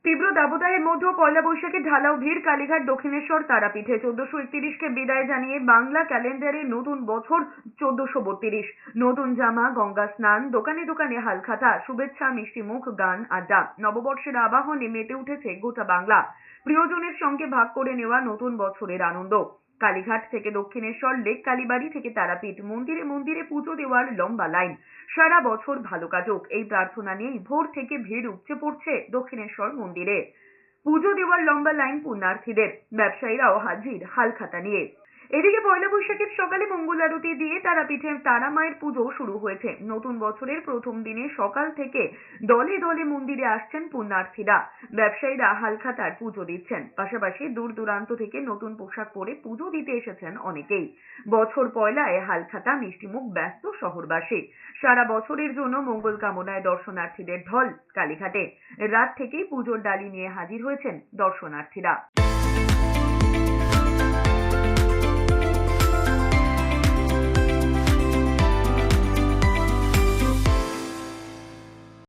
তীব্র দাবদাহের মধ্যেও পয়লা বৈশাখে ঢালাও ভিড় কালীঘাট দক্ষিণেশ্বর তারাপীঠে। 1431কে বিদায় জানিয়ে বাংলা ক্যালেন্ডারে নতুন বছর 1432। নতুন জামা, গঙ্গা স্নান, দোকানে দোকানে হালখাতা, শুভেচ্ছা, মিষ্টি মুখ, গান, আড্ডা। নববর্ষের আবাহনে মেতে উঠেছে গোটা বাংলা। প্রিয়জনের সঙ্গে ভাগ করে নেওয়া নতুন বছরের আনন্দ। কালীঘাট থেকে দক্ষিণেশ্বর, লেক কালীবাড়ি থেকে তারাপীঠ, মন্দিরে মন্দিরে পুজো দেওয়ার লম্বা লাইন। সারা বছর ভালো কাটুক এই প্রার্থনা নিয়েই ভোর থেকে ভিড় উপচে পড়ছে দক্ষিণেশ্বর মন্দিরে। পুজো দেওয়ার লম্বা লাইন পুণ্যার্থীদের, ব্যবসায়ীরাও হাজির হালখাতা নিয়ে। এদিকে পয়লা বৈশাখের সকালে মঙ্গল আরতি দিয়ে তারাপীঠে তারা মায়ের পুজো শুরু হয়েছে। নতুন বছরের প্রথম দিনে সকাল থেকে দলে দলে মন্দিরে আসছেন পুণ্যার্থীরা। ব্যবসায়ীরা হালখাতার পুজো দিচ্ছেন, পাশাপাশি দূর দূরান্ত থেকে নতুন পোশাক পরে পুজো দিতে এসেছেন অনেকেই। বছর পয়লায় হালখাতা, মিষ্টিমুখ ব্যস্ত শহরবাসী। সারা বছরের জন্য মঙ্গল কামনায় দর্শনার্থীদের ঢল কালীঘাটে। রাত থেকেই পুজোর ডালি নিয়ে হাজির হয়েছেন দর্শনার্থীরা।